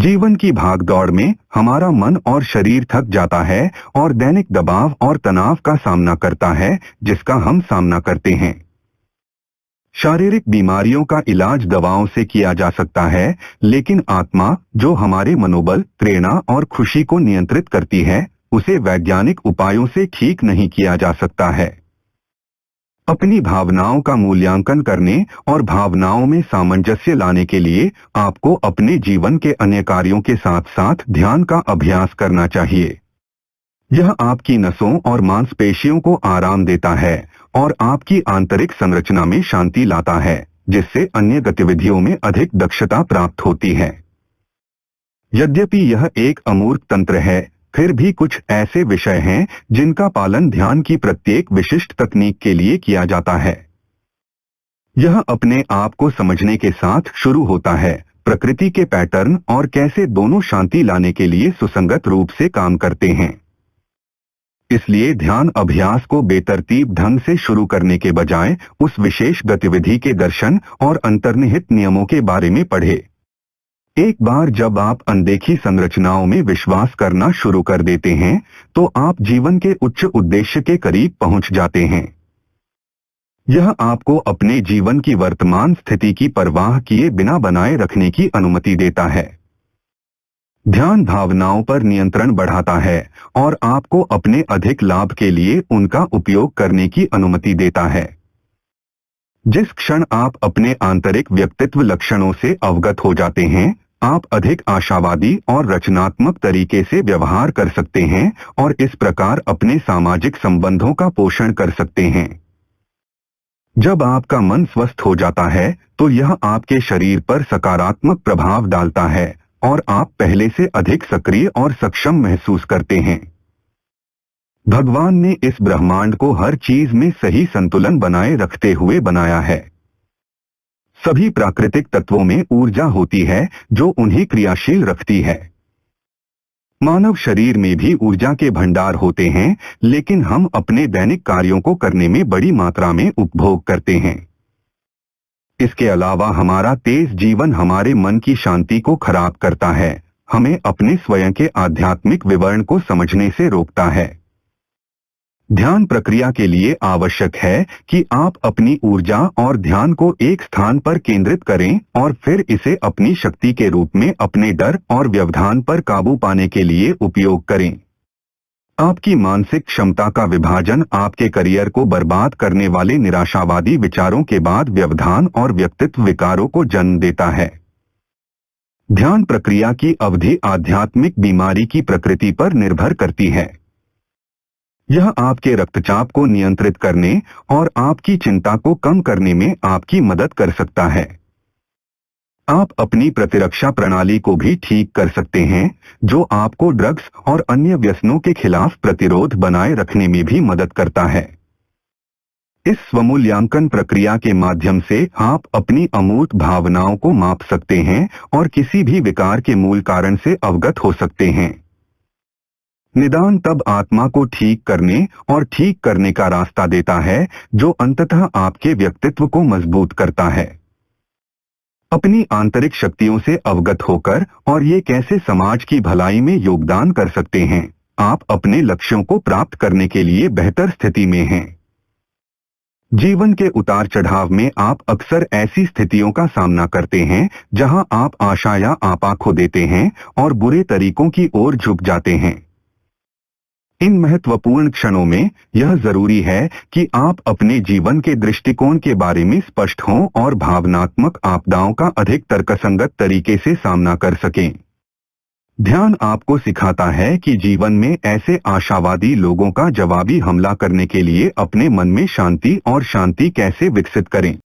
जीवन की भागदौड़ में हमारा मन और शरीर थक जाता है और दैनिक दबाव और तनाव का सामना करता है, जिसका हम सामना करते हैं। शारीरिक बीमारियों का इलाज दवाओं से किया जा सकता है, लेकिन आत्मा, जो हमारे मनोबल, प्रेरणा और खुशी को नियंत्रित करती है, उसे वैज्ञानिक उपायों से ठीक नहीं किया जा सकता है। अपनी भावनाओं का मूल्यांकन करने और भावनाओं में सामंजस्य लाने के लिए आपको अपने जीवन के अन्य कार्यों के साथ साथ ध्यान का अभ्यास करना चाहिए। यह आपकी नसों और मांसपेशियों को आराम देता है और आपकी आंतरिक संरचना में शांति लाता है, जिससे अन्य गतिविधियों में अधिक दक्षता प्राप्त होती है। यद्यपि यह एक अमूर्त तंत्र है, फिर भी कुछ ऐसे विषय हैं जिनका पालन ध्यान की प्रत्येक विशिष्ट तकनीक के लिए किया जाता है। यह अपने आप को समझने के साथ शुरू होता है, प्रकृति के पैटर्न और कैसे दोनों शांति लाने के लिए सुसंगत रूप से काम करते हैं। इसलिए ध्यान अभ्यास को बेतरतीब ढंग से शुरू करने के बजाय उस विशेष गतिविधि के दर्शन और अंतर्निहित नियमों के बारे में पढ़े। एक बार जब आप अनदेखी संरचनाओं में विश्वास करना शुरू कर देते हैं, तो आप जीवन के उच्च उद्देश्य के करीब पहुंच जाते हैं। यह आपको अपने जीवन की वर्तमान स्थिति की परवाह किए बिना बनाए रखने की अनुमति देता है। ध्यान भावनाओं पर नियंत्रण बढ़ाता है और आपको अपने अधिक लाभ के लिए उनका उपयोग करने की अनुमति देता है। जिस क्षण आप अपने आंतरिक व्यक्तित्व लक्षणों से अवगत हो जाते हैं, आप अधिक आशावादी और रचनात्मक तरीके से व्यवहार कर सकते हैं और इस प्रकार अपने सामाजिक संबंधों का पोषण कर सकते हैं। जब आपका मन स्वस्थ हो जाता है, तो यह आपके शरीर पर सकारात्मक प्रभाव डालता है और आप पहले से अधिक सक्रिय और सक्षम महसूस करते हैं। भगवान ने इस ब्रह्मांड को हर चीज में सही संतुलन बनाए रखते हुए बनाया है। सभी प्राकृतिक तत्वों में ऊर्जा होती है जो उन्हें क्रियाशील रखती है। मानव शरीर में भी ऊर्जा के भंडार होते हैं, लेकिन हम अपने दैनिक कार्यों को करने में बड़ी मात्रा में उपभोग करते हैं। इसके अलावा हमारा तेज जीवन हमारे मन की शांति को खराब करता है, हमें अपने स्वयं के आध्यात्मिक विवरण को समझने से रोकता है। ध्यान प्रक्रिया के लिए आवश्यक है कि आप अपनी ऊर्जा और ध्यान को एक स्थान पर केंद्रित करें और फिर इसे अपनी शक्ति के रूप में अपने डर और व्यवधान पर काबू पाने के लिए उपयोग करें। आपकी मानसिक क्षमता का विभाजन आपके करियर को बर्बाद करने वाले निराशावादी विचारों के बाद व्यवधान और व्यक्तित्व विकारों को जन्म देता है। ध्यान प्रक्रिया की अवधि आध्यात्मिक बीमारी की प्रकृति पर निर्भर करती है। यह आपके रक्तचाप को नियंत्रित करने और आपकी चिंता को कम करने में आपकी मदद कर सकता है। आप अपनी प्रतिरक्षा प्रणाली को भी ठीक कर सकते हैं, जो आपको ड्रग्स और अन्य व्यसनों के खिलाफ प्रतिरोध बनाए रखने में भी मदद करता है। इस स्वमूल्यांकन प्रक्रिया के माध्यम से आप अपनी अमूर्त भावनाओं को माप सकते हैं और किसी भी विकार के मूल कारण से अवगत हो सकते हैं। निदान तब आत्मा को ठीक करने और ठीक करने का रास्ता देता है, जो अंततः आपके व्यक्तित्व को मजबूत करता है। अपनी आंतरिक शक्तियों से अवगत होकर और ये कैसे समाज की भलाई में योगदान कर सकते हैं, आप अपने लक्ष्यों को प्राप्त करने के लिए बेहतर स्थिति में हैं। जीवन के उतार चढ़ाव में आप अक्सर ऐसी स्थितियों का सामना करते हैं जहां आप आशा या आपा खो देते हैं और बुरे तरीकों की ओर झुक जाते हैं। इन महत्वपूर्ण क्षणों में यह जरूरी है कि आप अपने जीवन के दृष्टिकोण के बारे में स्पष्ट हों और भावनात्मक आपदाओं का अधिक तर्कसंगत तरीके से सामना कर सकें। ध्यान आपको सिखाता है कि जीवन में ऐसे आशावादी लोगों का जवाबी हमला करने के लिए अपने मन में शांति और शांति कैसे विकसित करें।